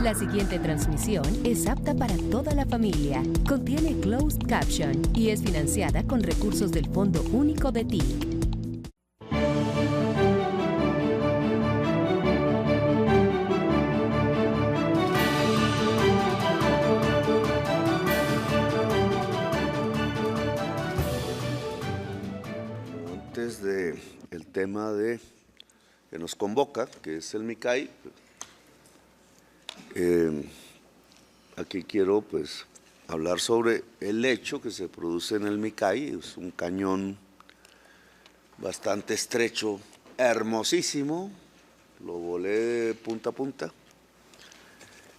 La siguiente transmisión es apta para toda la familia. Contiene closed caption y es financiada con recursos del Fondo Único de TIC. Antes del tema que nos convoca, que es el MICAI, aquí quiero hablar sobre el hecho que se produce en el MICAI. Es un cañón bastante estrecho, hermosísimo, lo volé de punta a punta,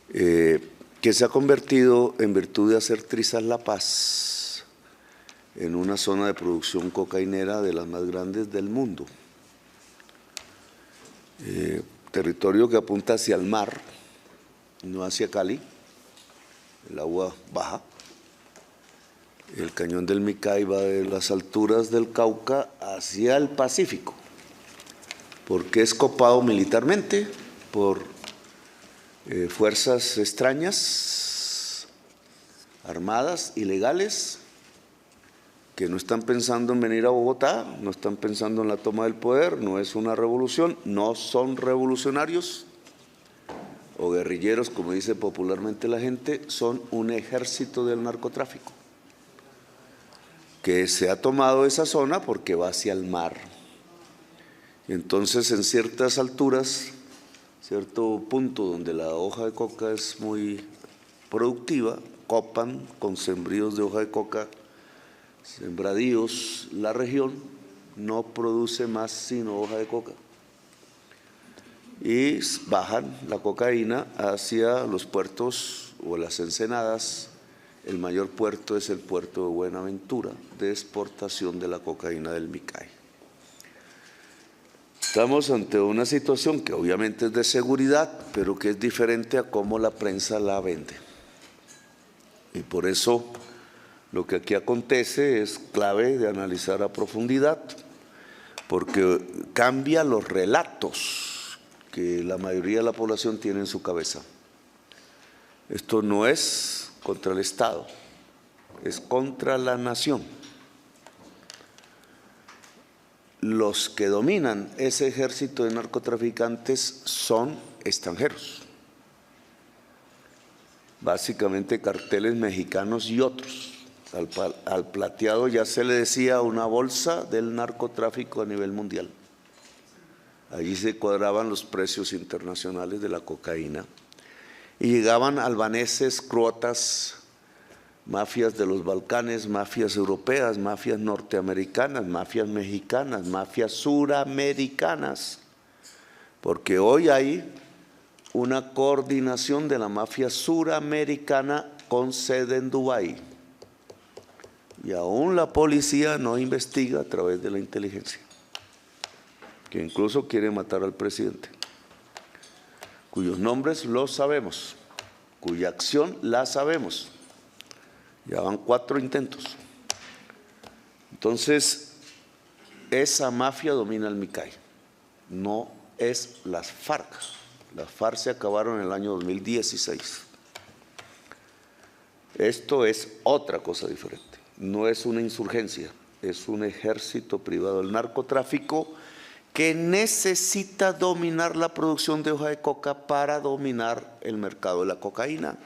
que se ha convertido, en virtud de hacer trizas La Paz, en una zona de producción cocainera de las más grandes del mundo. Territorio que apunta hacia el mar, no hacia Cali, el agua baja. El cañón del MICAI va de las alturas del Cauca hacia el Pacífico, porque es copado militarmente por fuerzas extrañas, armadas, ilegales, que no están pensando en venir a Bogotá, no están pensando en la toma del poder, no es una revolución, no son revolucionarios o guerrilleros, como dice popularmente la gente, son un ejército del narcotráfico, que se ha tomado esa zona porque va hacia el mar. Entonces, en ciertas alturas, cierto punto donde la hoja de coca es muy productiva, copan con sembríos de hoja de coca, sembradíos, la región no produce más sino hoja de coca. Y bajan la cocaína hacia los puertos o las ensenadas. El mayor puerto es el puerto de Buenaventura, de exportación de la cocaína del MICAI. Estamos ante una situación que obviamente es de seguridad, pero que es diferente a cómo la prensa la vende. Y por eso lo que aquí acontece es clave de analizar a profundidad, porque cambia los relatos que la mayoría de la población tiene en su cabeza. Esto no es contra el Estado, es contra la nación. Los que dominan ese ejército de narcotraficantes son extranjeros, básicamente carteles mexicanos y otros. Al plateado ya se le decía una bolsa del narcotráfico a nivel mundial. Allí se cuadraban los precios internacionales de la cocaína y llegaban albaneses, croatas, mafias de los Balcanes, mafias europeas, mafias norteamericanas, mafias mexicanas, mafias suramericanas, porque hoy hay una coordinación de la mafia suramericana con sede en Dubái. Y aún la policía no investiga a través de la inteligencia, que incluso quiere matar al presidente, cuyos nombres los sabemos, cuya acción la sabemos. Ya van 4 intentos. Entonces, esa mafia domina el MICAI, no es las FARC. Las FARC se acabaron en el año 2016. Esto es otra cosa diferente. No es una insurgencia, es un ejército privado del narcotráfico que necesita dominar la producción de hoja de coca para dominar el mercado de la cocaína.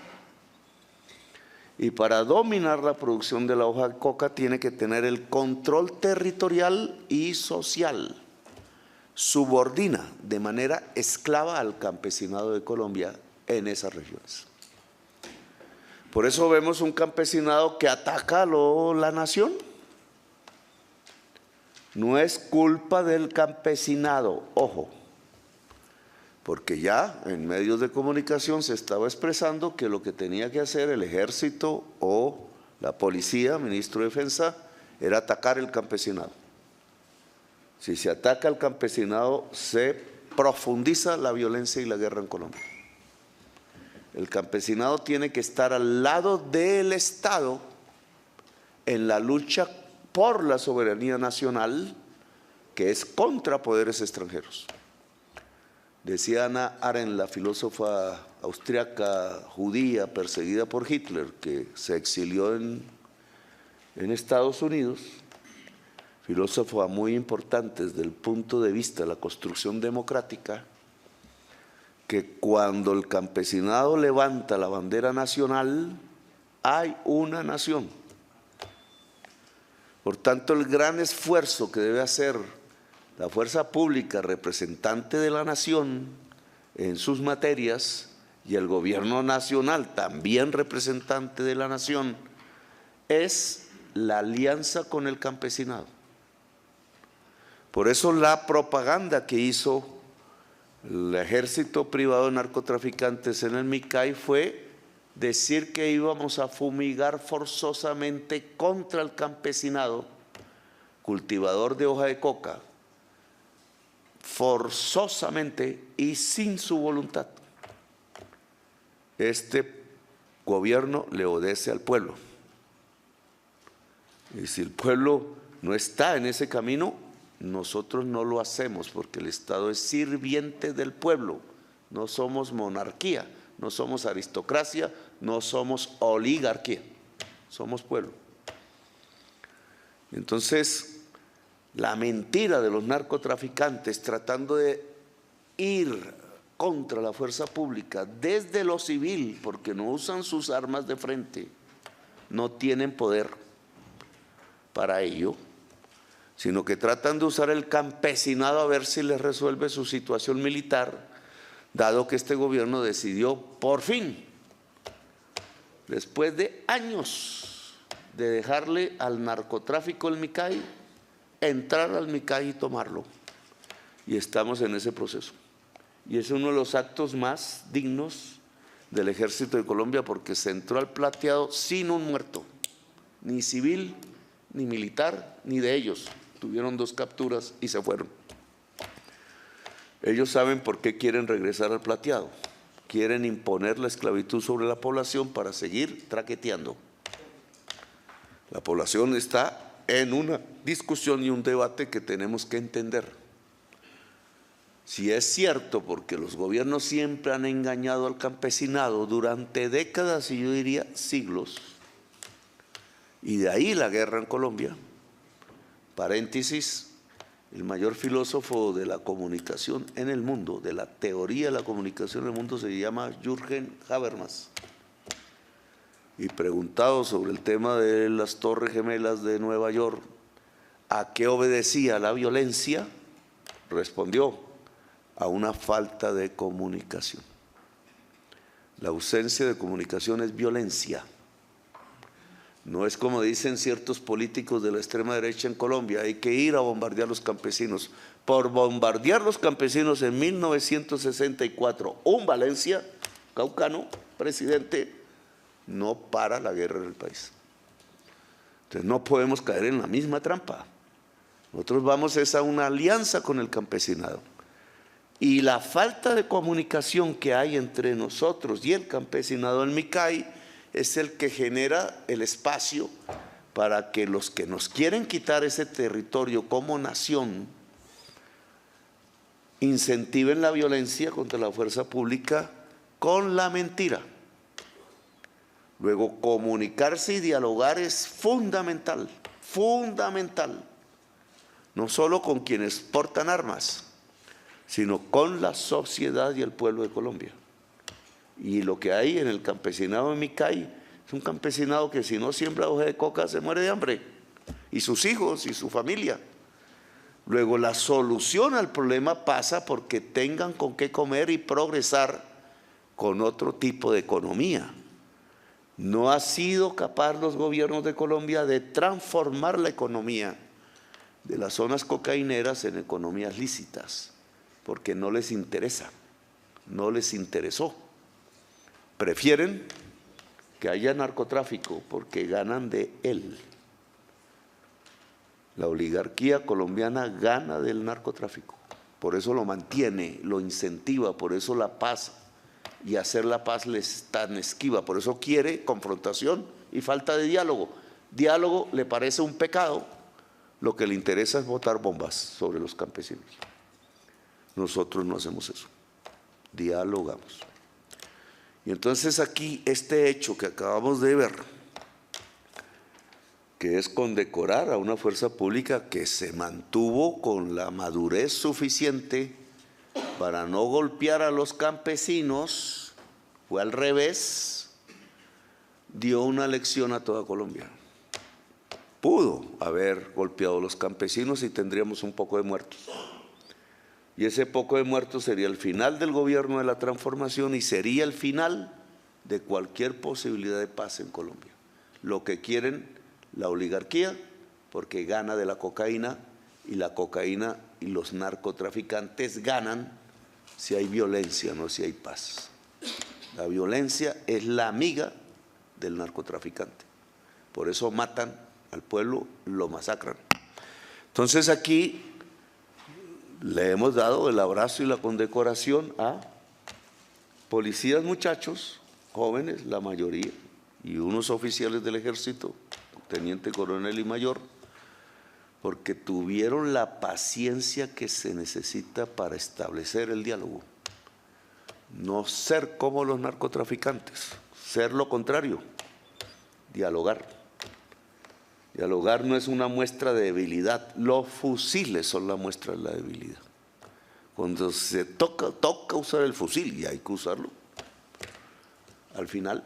Y para dominar la producción de la hoja de coca tiene que tener el control territorial y social. Subordina de manera esclava al campesinado de Colombia en esas regiones. Por eso vemos un campesinado que ataca a la nación. No es culpa del campesinado, ojo, porque ya en medios de comunicación se estaba expresando que lo que tenía que hacer el ejército o la policía, ministro de Defensa, era atacar el campesinado. Si se ataca al campesinado, se profundiza la violencia y la guerra en Colombia. El campesinado tiene que estar al lado del Estado en la lucha por la soberanía nacional, que es contra poderes extranjeros. Decía Hannah Arendt, la filósofa austriaca judía perseguida por Hitler, que se exilió en Estados Unidos, filósofa muy importante desde el punto de vista de la construcción democrática, que cuando el campesinado levanta la bandera nacional, hay una nación. Por tanto, el gran esfuerzo que debe hacer la fuerza pública representante de la nación en sus materias y el gobierno nacional también representante de la nación es la alianza con el campesinado. Por eso la propaganda que hizo el ejército privado de narcotraficantes en el Micay fue decir que íbamos a fumigar forzosamente contra el campesinado, cultivador de hoja de coca, forzosamente y sin su voluntad. Este gobierno le obedece al pueblo. Y si el pueblo no está en ese camino, nosotros no lo hacemos, porque el Estado es sirviente del pueblo. No somos monarquía, no somos aristocracia, no somos oligarquía, somos pueblo. Entonces, la mentira de los narcotraficantes tratando de ir contra la fuerza pública desde lo civil, porque no usan sus armas de frente, no tienen poder para ello, sino que tratan de usar el campesinado a ver si les resuelve su situación militar, dado que este gobierno decidió por fin, después de años de dejarle al narcotráfico el Micay, entrar al Micay y tomarlo. Y estamos en ese proceso. Y es uno de los actos más dignos del Ejército de Colombia, porque se entró al plateado sin un muerto, ni civil, ni militar, ni de ellos. Tuvieron 2 capturas y se fueron. Ellos saben por qué quieren regresar al plateado. Quieren imponer la esclavitud sobre la población para seguir traqueteando. La población está en una discusión y un debate que tenemos que entender. Si es cierto, porque los gobiernos siempre han engañado al campesinado durante décadas y yo diría siglos, y de ahí la guerra en Colombia. Paréntesis, el mayor filósofo de la comunicación en el mundo, de la teoría de la comunicación en el mundo, se llama Jürgen Habermas. Y preguntado sobre el tema de las Torres Gemelas de Nueva York, ¿a qué obedecía la violencia? Respondió: a una falta de comunicación. La ausencia de comunicación es violencia. No es como dicen ciertos políticos de la extrema derecha en Colombia, hay que ir a bombardear a los campesinos. Por bombardear los campesinos en 1964, un Valencia, caucano, presidente, no para la guerra en el país. Entonces no podemos caer en la misma trampa. Nosotros vamos a una alianza con el campesinado. Y la falta de comunicación que hay entre nosotros y el campesinado en Micay es el que genera el espacio para que los que nos quieren quitar ese territorio como nación incentiven la violencia contra la fuerza pública con la mentira. Luego, comunicarse y dialogar es fundamental, fundamental, no solo con quienes portan armas, sino con la sociedad y el pueblo de Colombia. Y lo que hay en el campesinado de Micay es un campesinado que si no siembra hoja de coca se muere de hambre, y sus hijos y su familia. Luego la solución al problema pasa porque tengan con qué comer y progresar con otro tipo de economía. No ha sido capaz los gobiernos de Colombia de transformar la economía de las zonas cocaineras en economías lícitas, porque no les interesa, no les interesó. Prefieren que haya narcotráfico porque ganan de él. La oligarquía colombiana gana del narcotráfico, por eso lo mantiene, lo incentiva, por eso la paz y hacer la paz les es tan esquiva, por eso quiere confrontación y falta de diálogo. Diálogo le parece un pecado, lo que le interesa es botar bombas sobre los campesinos. Nosotros no hacemos eso. dialogamos. Y entonces aquí este hecho que acabamos de ver, que es condecorar a una fuerza pública que se mantuvo con la madurez suficiente para no golpear a los campesinos, fue al revés, dio una lección a toda Colombia. Pudo haber golpeado a los campesinos y tendríamos un poco de muertos. Y ese poco de muertos sería el final del gobierno de la transformación y sería el final de cualquier posibilidad de paz en Colombia. Lo que quieren la oligarquía, porque gana de la cocaína, y la cocaína y los narcotraficantes ganan si hay violencia, no si hay paz. La violencia es la amiga del narcotraficante. Por eso matan al pueblo, lo masacran. Entonces aquí le hemos dado el abrazo y la condecoración a policías muchachos, jóvenes, la mayoría, y unos oficiales del ejército, teniente coronel y mayor, porque tuvieron la paciencia que se necesita para establecer el diálogo. No ser como los narcotraficantes, ser lo contrario, dialogar. Dialogar no es una muestra de debilidad, los fusiles son la muestra de la debilidad. Cuando se toca usar el fusil, y hay que usarlo. Al final,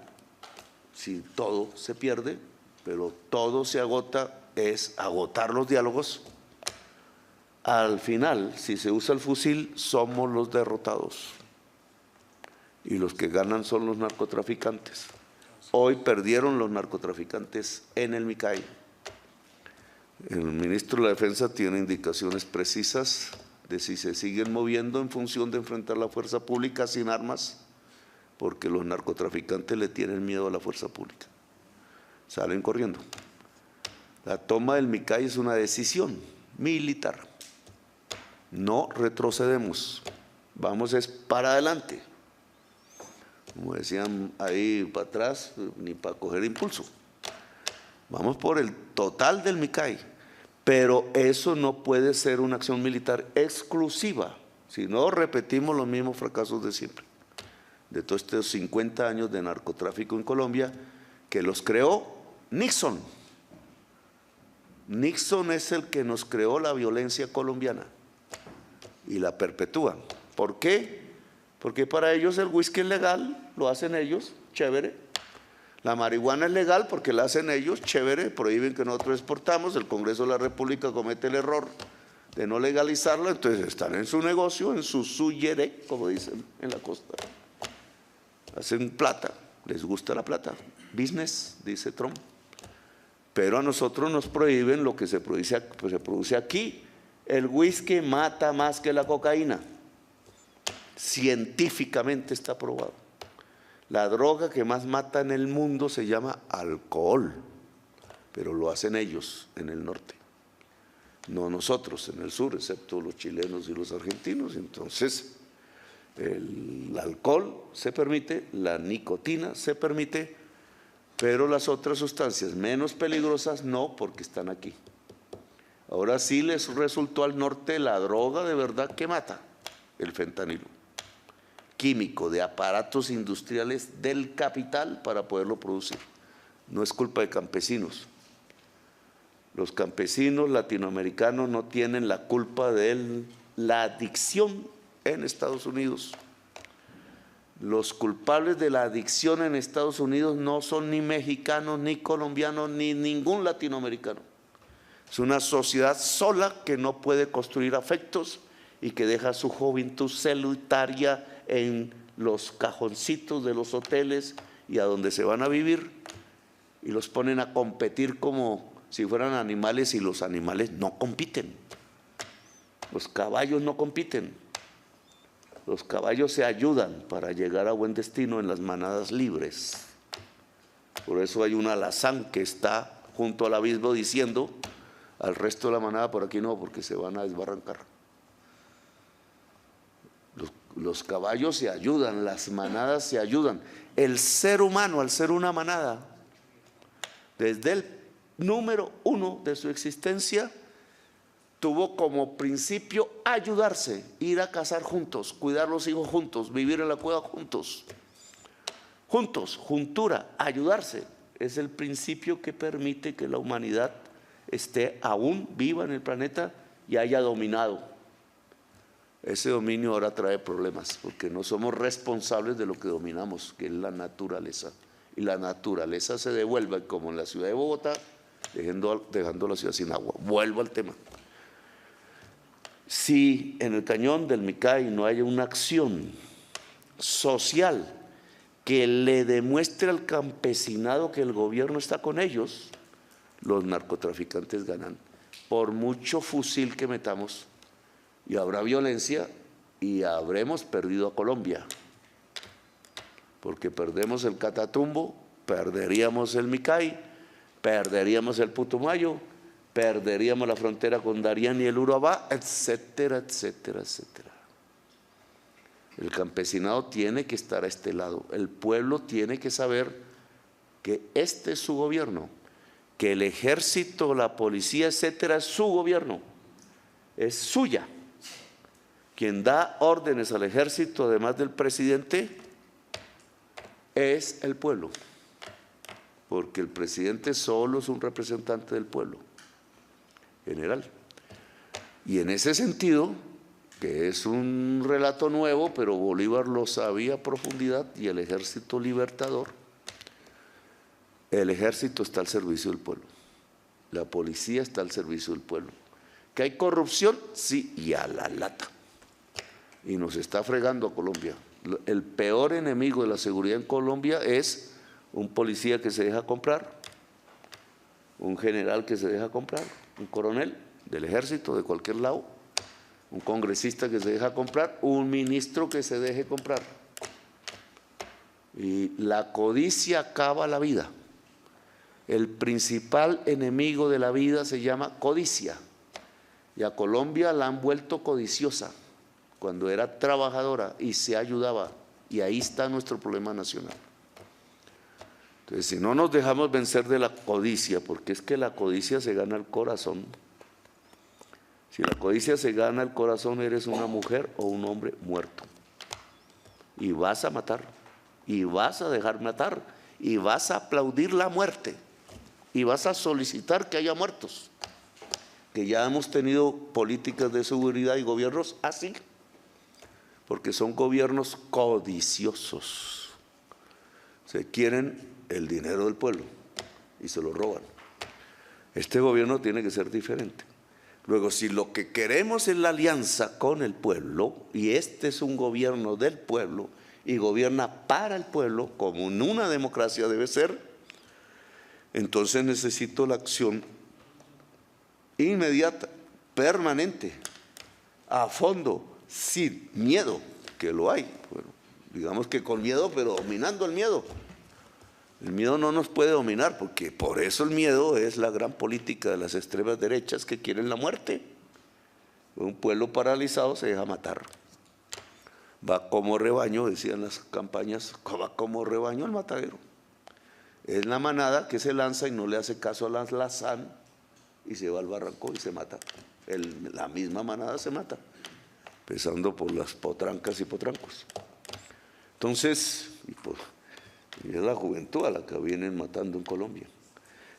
si todo se pierde, pero todo se agota, es agotar los diálogos. Al final, si se usa el fusil, somos los derrotados. Y los que ganan son los narcotraficantes. Hoy perdieron los narcotraficantes en el Micay. El ministro de la Defensa tiene indicaciones precisas de si se siguen moviendo en función de enfrentar la fuerza pública sin armas, porque los narcotraficantes le tienen miedo a la fuerza pública. Salen corriendo. La toma del Micay es una decisión militar. No retrocedemos, vamos es para adelante. Como decían ahí para atrás, ni para coger impulso. Vamos por el total del Micay, pero eso no puede ser una acción militar exclusiva, si no repetimos los mismos fracasos de siempre. De todos estos 50 años de narcotráfico en Colombia, que los creó Nixon. Nixon es el que nos creó la violencia colombiana y la perpetúa. ¿Por qué? Porque para ellos el whisky es legal, lo hacen ellos, chévere. La marihuana es legal porque la hacen ellos, chévere, prohíben que nosotros exportamos, el Congreso de la República comete el error de no legalizarla, entonces están en su negocio, en su suyere, como dicen en la costa. Hacen plata, les gusta la plata, business, dice Trump. Pero a nosotros nos prohíben lo que se produce aquí. El whisky mata más que la cocaína. Científicamente está probado. La droga que más mata en el mundo se llama alcohol, pero lo hacen ellos en el norte, no nosotros en el sur, excepto los chilenos y los argentinos. Entonces, el alcohol se permite, la nicotina se permite, pero las otras sustancias menos peligrosas no, porque están aquí. Ahora sí les resultó al norte la droga de verdad que mata, el fentanilo, químico de aparatos industriales del capital para poderlo producir. No es culpa de campesinos. Los campesinos latinoamericanos no tienen la culpa de la adicción en Estados Unidos. Los culpables de la adicción en Estados Unidos no son ni mexicanos, ni colombianos, ni ningún latinoamericano. Es una sociedad sola que no puede construir afectos y que deja su juventud solitaria en los cajoncitos de los hoteles y a donde se van a vivir, y los ponen a competir como si fueran animales, y los animales no compiten. Los caballos no compiten. Los caballos se ayudan para llegar a buen destino en las manadas libres. Por eso hay un alazán que está junto al abismo diciendo al resto de la manada: por aquí no, porque se van a desbarrancar. Los caballos se ayudan, las manadas se ayudan. El ser humano, al ser una manada, desde el número uno de su existencia, tuvo como principio ayudarse, ir a cazar juntos, cuidar los hijos juntos, vivir en la cueva juntos. Juntos, juntura, ayudarse. Es el principio que permite que la humanidad esté aún viva en el planeta y haya dominado. Ese dominio ahora trae problemas porque no somos responsables de lo que dominamos, que es la naturaleza. Y la naturaleza se devuelve, como en la ciudad de Bogotá, dejando la ciudad sin agua. Vuelvo al tema. Si en el cañón del Micay no hay una acción social que le demuestre al campesinado que el gobierno está con ellos, los narcotraficantes ganan. Por mucho fusil que metamos, y habrá violencia, y habremos perdido a Colombia. Porque perdemos el Catatumbo, perderíamos el Micay, perderíamos el Putumayo, perderíamos la frontera con Darién y el Urabá, etcétera, etcétera, etcétera. El campesinado tiene que estar a este lado. El pueblo tiene que saber que este es su gobierno, que el ejército, la policía, etcétera, es su gobierno, es suya. Quien da órdenes al ejército, además del presidente, es el pueblo, porque el presidente solo es un representante del pueblo general. Y en ese sentido, que es un relato nuevo, pero Bolívar lo sabía a profundidad, y el ejército libertador, el ejército está al servicio del pueblo, la policía está al servicio del pueblo. ¿Que hay corrupción? Sí, y a la lata. Y nos está fregando a Colombia. El peor enemigo de la seguridad en Colombia es un policía que se deja comprar, un general que se deja comprar, un coronel del ejército de cualquier lado, un congresista que se deja comprar, un ministro que se deje comprar. Y la codicia acaba la vida. El principal enemigo de la vida se llama codicia. Y a Colombia la han vuelto codiciosa cuando era trabajadora y se ayudaba. Y ahí está nuestro problema nacional. Entonces, si no nos dejamos vencer de la codicia, porque es que la codicia se gana el corazón. Si la codicia se gana el corazón, eres una mujer o un hombre muerto. Y vas a matar, y vas a dejar matar, y vas a aplaudir la muerte, y vas a solicitar que haya muertos. Que ya hemos tenido políticas de seguridad y gobiernos así, porque son gobiernos codiciosos. Se quieren el dinero del pueblo y se lo roban. Este gobierno tiene que ser diferente. Luego, si lo que queremos es la alianza con el pueblo, y este es un gobierno del pueblo y gobierna para el pueblo, como en una democracia debe ser, entonces necesito la acción inmediata, permanente, a fondo, sin miedo, que lo hay. Bueno, digamos que con miedo, pero dominando el miedo. El miedo no nos puede dominar, porque por eso el miedo es la gran política de las extremas derechas que quieren la muerte. Un pueblo paralizado se deja matar. Va como rebaño, decían las campañas, va como rebaño al matadero. Es la manada que se lanza y no le hace caso a la alazán y se va al barranco y se mata. La misma manada se mata, empezando por las potrancas y potrancos. Entonces, y es la juventud a la que vienen matando en Colombia.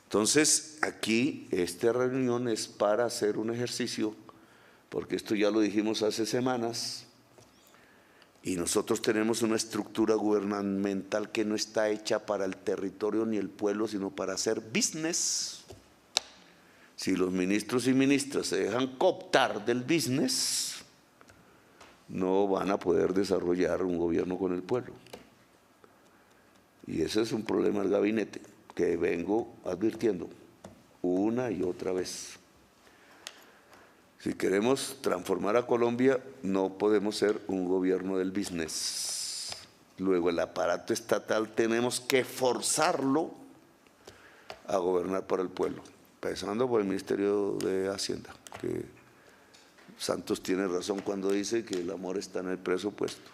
Entonces, aquí esta reunión es para hacer un ejercicio, porque esto ya lo dijimos hace semanas, y nosotros tenemos una estructura gubernamental que no está hecha para el territorio ni el pueblo, sino para hacer business. Si los ministros y ministras se dejan cooptar del business, no van a poder desarrollar un gobierno con el pueblo. Y ese es un problema del gabinete que vengo advirtiendo una y otra vez. Si queremos transformar a Colombia, no podemos ser un gobierno del business. Luego el aparato estatal tenemos que forzarlo a gobernar para el pueblo, empezando por el Ministerio de Hacienda, que Santos tiene razón cuando dice que el amor está en el presupuesto.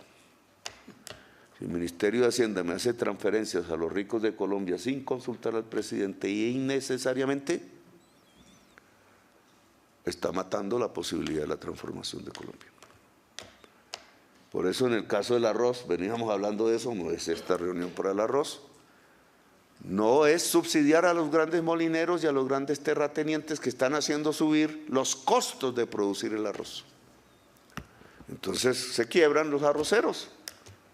Si el Ministerio de Hacienda me hace transferencias a los ricos de Colombia sin consultar al presidente y innecesariamente, está matando la posibilidad de la transformación de Colombia. Por eso en el caso del arroz, veníamos hablando de eso, no es esta reunión para el arroz, no es subsidiar a los grandes molineros y a los grandes terratenientes que están haciendo subir los costos de producir el arroz. Entonces se quiebran los arroceros,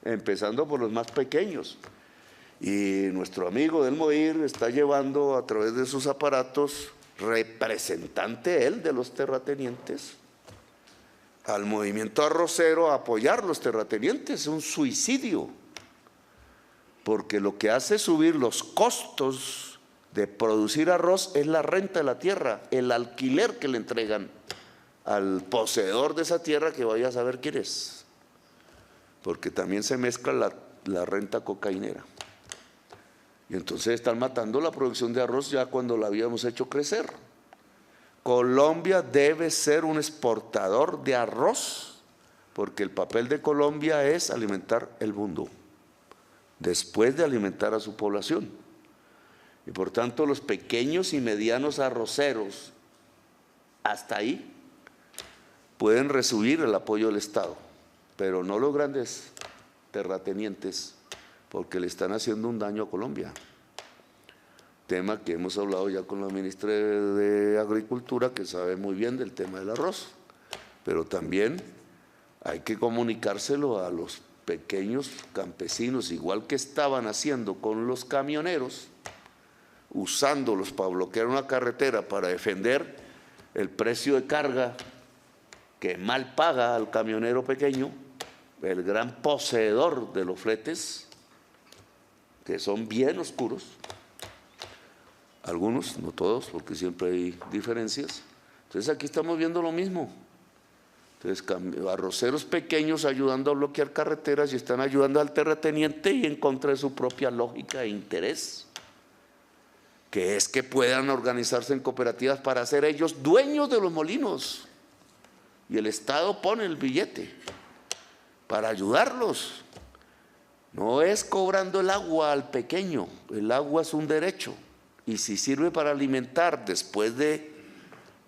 empezando por los más pequeños. Y nuestro amigo del MOIR está llevando a través de sus aparatos, representante él de los terratenientes, al movimiento arrocero a apoyar los terratenientes. Es un suicidio, porque lo que hace subir los costos de producir arroz es la renta de la tierra, el alquiler que le entregan al poseedor de esa tierra, que vaya a saber quién es, porque también se mezcla la renta cocainera. Y entonces están matando la producción de arroz ya cuando la habíamos hecho crecer. Colombia debe ser un exportador de arroz, porque el papel de Colombia es alimentar el mundo, después de alimentar a su población. Y por tanto los pequeños y medianos arroceros, hasta ahí, pueden recibir el apoyo del Estado, pero no los grandes terratenientes, porque le están haciendo un daño a Colombia. Tema que hemos hablado ya con la ministra de Agricultura, que sabe muy bien del tema del arroz, pero también hay que comunicárselo a los pequeños campesinos, igual que estaban haciendo con los camioneros, usándolos para bloquear una carretera para defender el precio de carga que mal paga al camionero pequeño, el gran poseedor de los fletes, que son bien oscuros, algunos, no todos, porque siempre hay diferencias. Entonces aquí estamos viendo lo mismo. Entonces arroceros pequeños ayudando a bloquear carreteras y están ayudando al terrateniente y en contra de su propia lógica e interés, que es que puedan organizarse en cooperativas para ser ellos dueños de los molinos. Y el Estado pone el billete para ayudarlos. No es cobrando el agua al pequeño, el agua es un derecho. Y si sirve para alimentar, después de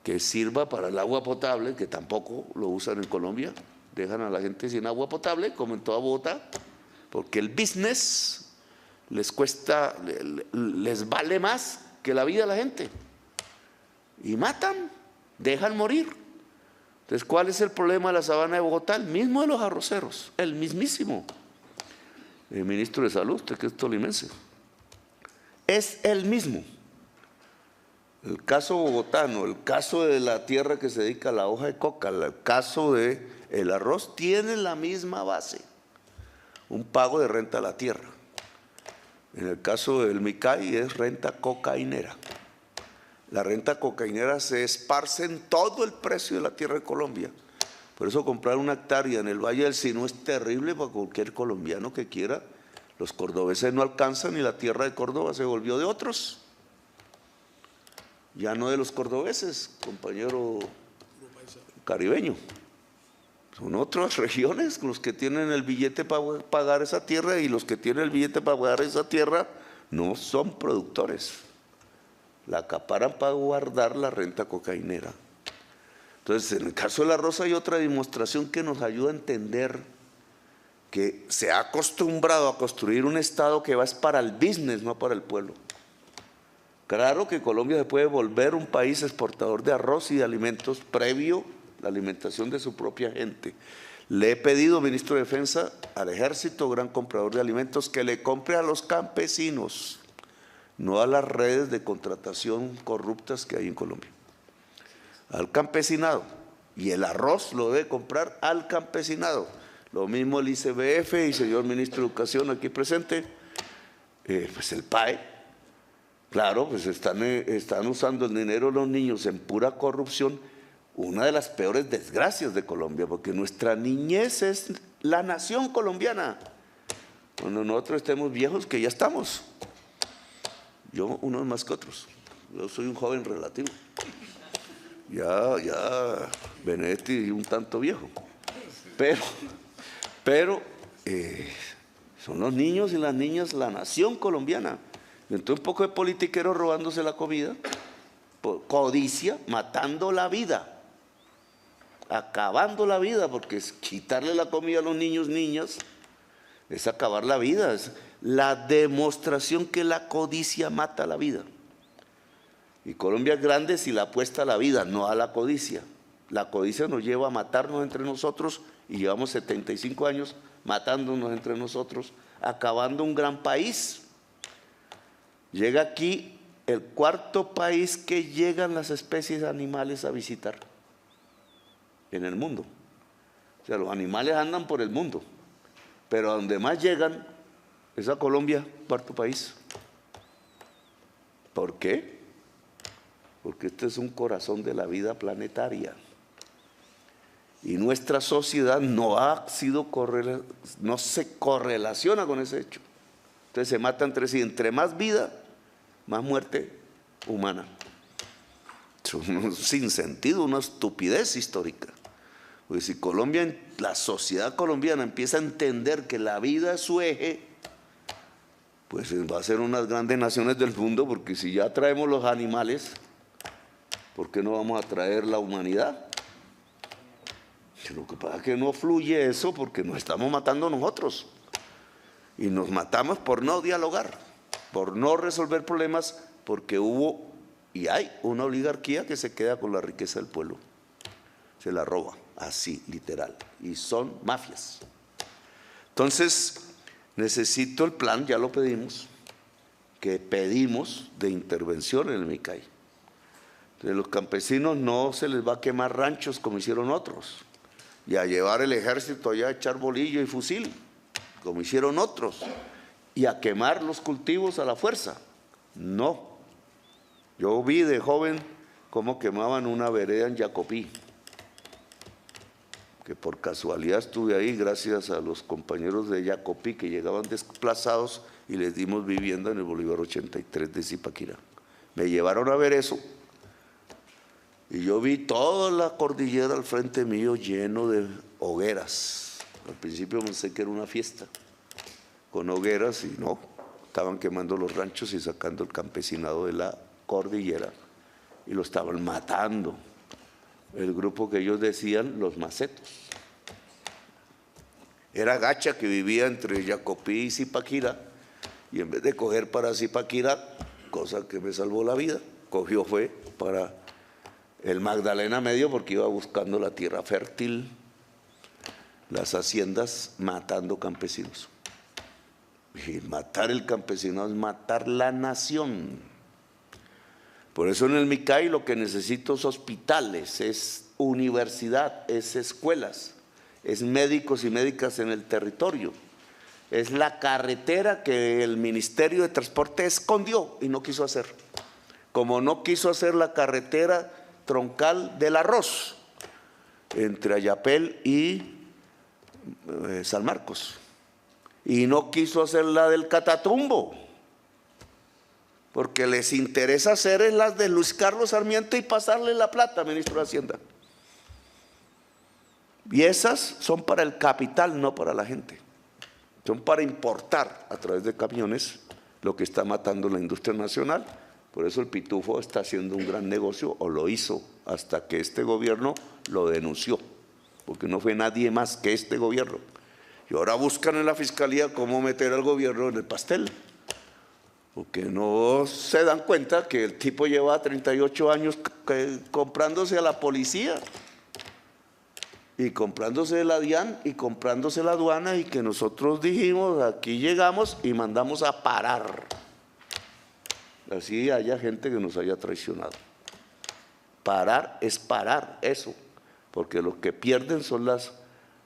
que sirva para el agua potable, que tampoco lo usan en Colombia, dejan a la gente sin agua potable, como en toda Bogotá, porque el business les cuesta, les vale más que la vida de la gente. Y matan, dejan morir. Entonces, ¿cuál es el problema de la sabana de Bogotá? El mismo de los arroceros, el mismísimo. El ministro de Salud, usted que es tolimense, es el mismo. El caso bogotano, el caso de la tierra que se dedica a la hoja de coca, el caso del arroz, tiene la misma base, un pago de renta a la tierra. En el caso del Micay es renta cocainera. La renta cocainera se esparce en todo el precio de la tierra de Colombia. Por eso comprar una hectárea en el Valle del Sino es terrible para cualquier colombiano que quiera. Los cordobeses no alcanzan y la tierra de Córdoba se volvió de otros. Ya no de los cordobeses, compañero caribeño. Son otras regiones los que tienen el billete para pagar esa tierra, y los que tienen el billete para pagar esa tierra no son productores. La acaparan para guardar la renta cocainera. Entonces, en el caso del arroz hay otra demostración que nos ayuda a entender que se ha acostumbrado a construir un Estado que va es para el business, no para el pueblo. Claro que Colombia se puede volver un país exportador de arroz y de alimentos previo a la alimentación de su propia gente. Le he pedido, ministro de Defensa, al Ejército, gran comprador de alimentos, que le compre a los campesinos, no a las redes de contratación corruptas que hay en Colombia. Al campesinado, y el arroz lo debe comprar al campesinado. Lo mismo el ICBF y señor ministro de Educación aquí presente, pues el PAE. Claro, pues están usando el dinero de los niños en pura corrupción, una de las peores desgracias de Colombia, porque nuestra niñez es la nación colombiana. Cuando nosotros estemos viejos, que ya estamos, yo unos más que otros, yo soy un joven relativo, ya Benedetti un tanto viejo, pero son los niños y las niñas la nación colombiana. Entonces un poco de politiqueros robándose la comida por codicia, matando la vida, acabando la vida, porque es quitarle la comida a los niños, niñas, es acabar la vida, es la demostración que la codicia mata la vida. Y Colombia es grande si la apuesta a la vida, no a la codicia. La codicia nos lleva a matarnos entre nosotros y llevamos 75 años matándonos entre nosotros, acabando un gran país. Llega aquí el cuarto país que llegan las especies animales a visitar en el mundo. O sea, los animales andan por el mundo, pero a donde más llegan es a Colombia, cuarto país. ¿Por qué? Porque este es un corazón de la vida planetaria. Y nuestra sociedad no se correlaciona con ese hecho. Entonces se mata entre sí. Entre más vida, más muerte humana. Es un sinsentido, una estupidez histórica. Porque si Colombia, la sociedad colombiana empieza a entender que la vida es su eje, pues va a ser unas grandes naciones del mundo, porque si ya traemos los animales, ¿por qué no vamos a traer la humanidad? Lo que pasa es que no fluye eso porque nos estamos matando nosotros. Y nos matamos por no dialogar, por no resolver problemas, porque hubo y hay una oligarquía que se queda con la riqueza del pueblo. Se la roba, así, literal. Y son mafias. Entonces, necesito el plan, ya lo pedimos, que pedimos de intervención en el Micay. Entonces, los campesinos no se les va a quemar ranchos como hicieron otros, y a llevar el ejército allá a echar bolillo y fusil, como hicieron otros, y a quemar los cultivos a la fuerza. No. Yo vi de joven cómo quemaban una vereda en Yacopí, que por casualidad estuve ahí gracias a los compañeros de Yacopí que llegaban desplazados y les dimos vivienda en el Bolívar 83 de Zipaquirá. Me llevaron a ver eso. Y yo vi toda la cordillera al frente mío lleno de hogueras. Al principio pensé que era una fiesta con hogueras y no, estaban quemando los ranchos y sacando el campesinado de la cordillera y lo estaban matando. El grupo que ellos decían los macetos. Era Gacha, que vivía entre Yacopí y Zipaquirá, y en vez de coger para Zipaquirá, cosa que me salvó la vida, cogió fue para el Magdalena Medio, porque iba buscando la tierra fértil, las haciendas, matando campesinos. Y matar el campesinado es matar la nación. Por eso en el Micay lo que necesito es hospitales, es universidad, es escuelas, es médicos y médicas en el territorio. Es la carretera que el Ministerio de Transporte escondió y no quiso hacer. Como no quiso hacer la carretera troncal del Arroz, entre Ayapel y San Marcos. Y no quiso hacer la del Catatumbo, porque les interesa hacer las de Luis Carlos Sarmiento y pasarle la plata, ministro de Hacienda. Y esas son para el capital, no para la gente. Son para importar a través de camiones, lo que está matando la industria nacional. Por eso el pitufo está haciendo un gran negocio, o lo hizo, hasta que este gobierno lo denunció, porque no fue nadie más que este gobierno. Y ahora buscan en la fiscalía cómo meter al gobierno en el pastel, porque no se dan cuenta que el tipo lleva 38 años comprándose a la policía, y comprándose la DIAN, y comprándose la aduana, y que nosotros dijimos, aquí llegamos y mandamos a parar. Así haya gente que nos haya traicionado. Parar es parar eso, porque los que pierden son las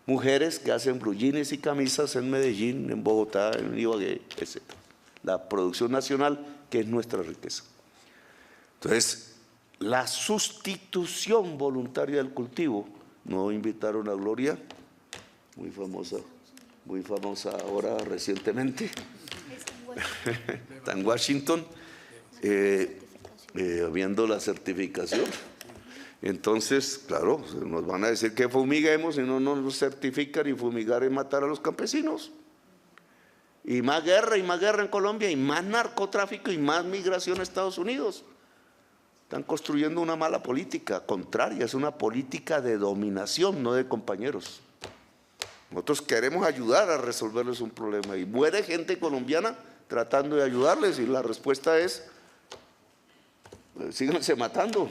mujeres que hacen blujines y camisas en Medellín, en Bogotá, en Ibagué, etc. La producción nacional, que es nuestra riqueza. Entonces, la sustitución voluntaria del cultivo. No invitaron a Gloria, muy famosa ahora recientemente, está en Washington, viendo la certificación. Entonces, claro, nos van a decir que fumiguemos y no nos certifican, y fumigar es matar a los campesinos. Y más guerra en Colombia, y más narcotráfico, y más migración a Estados Unidos. Están construyendo una mala política, contraria, es una política de dominación, no de compañeros. Nosotros queremos ayudar a resolverles un problema y muere gente colombiana tratando de ayudarles y la respuesta es, síganse matando,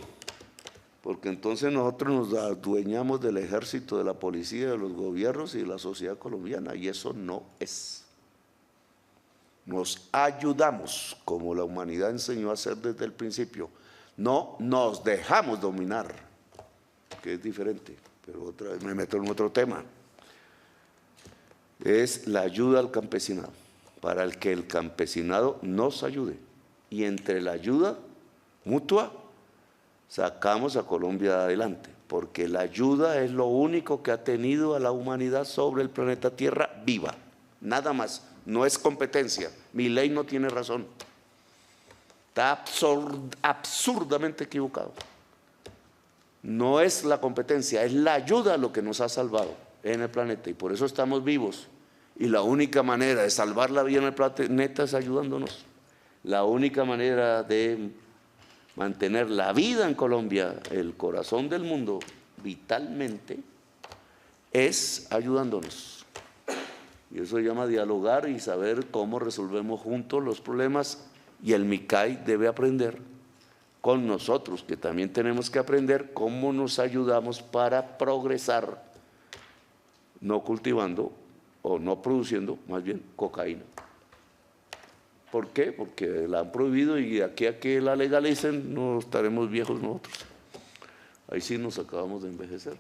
porque entonces nosotros nos adueñamos del ejército, de la policía, de los gobiernos y de la sociedad colombiana, y eso no es. Nos ayudamos, como la humanidad enseñó a hacer desde el principio. No nos dejamos dominar, que es diferente, pero otra vez me meto en otro tema. Es la ayuda al campesinado, para el que el campesinado nos ayude. Y entre la ayuda mutua, sacamos a Colombia adelante, porque la ayuda es lo único que ha tenido a la humanidad sobre el planeta Tierra viva, nada más, no es competencia. Milei no tiene razón, está absurdamente equivocado. No es la competencia, es la ayuda lo que nos ha salvado en el planeta y por eso estamos vivos. Y la única manera de salvar la vida en el planeta es ayudándonos. La única manera de mantener la vida en Colombia, el corazón del mundo, vitalmente, es ayudándonos. Y eso se llama dialogar y saber cómo resolvemos juntos los problemas. Y el MICAI debe aprender con nosotros, que también tenemos que aprender cómo nos ayudamos para progresar, no cultivando o no produciendo, más bien, cocaína. ¿Por qué? Porque la han prohibido y aquí a que la legalicen no estaremos viejos nosotros. Ahí sí nos acabamos de envejecer.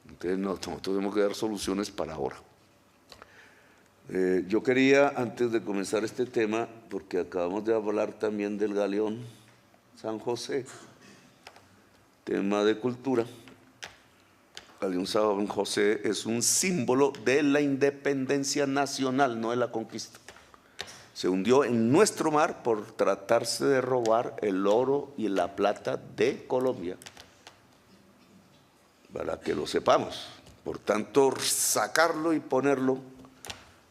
Entonces nosotros tenemos que dar soluciones para ahora. Yo quería, antes de comenzar este tema, porque acabamos de hablar también del Galeón San José, tema de cultura. Galeón San José es un símbolo de la independencia nacional, no de la conquista. Se hundió en nuestro mar por tratarse de robar el oro y la plata de Colombia, para que lo sepamos. Por tanto, sacarlo y ponerlo,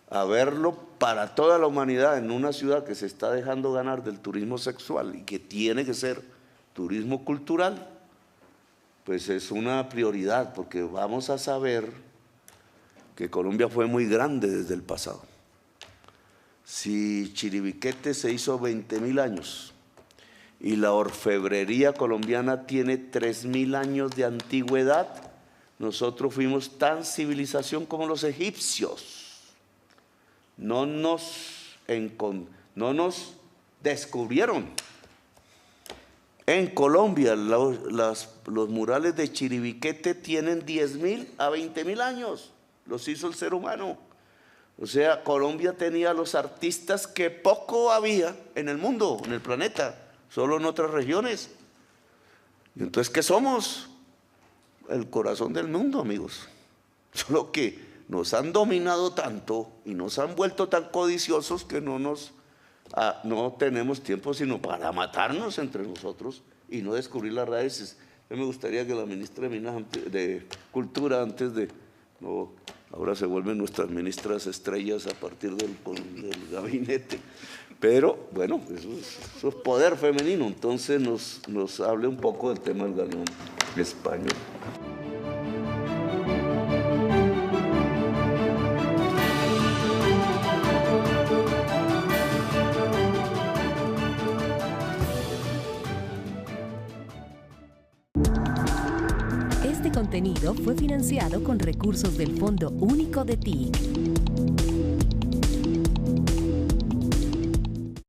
a verlo para toda la humanidad en una ciudad que se está dejando ganar del turismo sexual y que tiene que ser turismo cultural, pues es una prioridad, porque vamos a saber que Colombia fue muy grande desde el pasado. Si Chiribiquete se hizo 20.000 años y la orfebrería colombiana tiene 3.000 años de antigüedad, nosotros fuimos tan civilización como los egipcios. No nos descubrieron. En Colombia los murales de Chiribiquete tienen 10.000 a 20.000 años, los hizo el ser humano. O sea, Colombia tenía los artistas que poco había en el mundo, en el planeta, solo en otras regiones. Y entonces, ¿qué somos? El corazón del mundo, amigos. Solo que nos han dominado tanto y nos han vuelto tan codiciosos que no tenemos tiempo sino para matarnos entre nosotros y no descubrir las raíces. Me gustaría que la ministra de Cultura, antes de... No, ahora se vuelven nuestras ministras estrellas a partir del gabinete. Pero, bueno, eso es poder femenino. Entonces nos hable un poco del tema del Galeón español. Este contenido fue financiado con recursos del Fondo Único de TIC.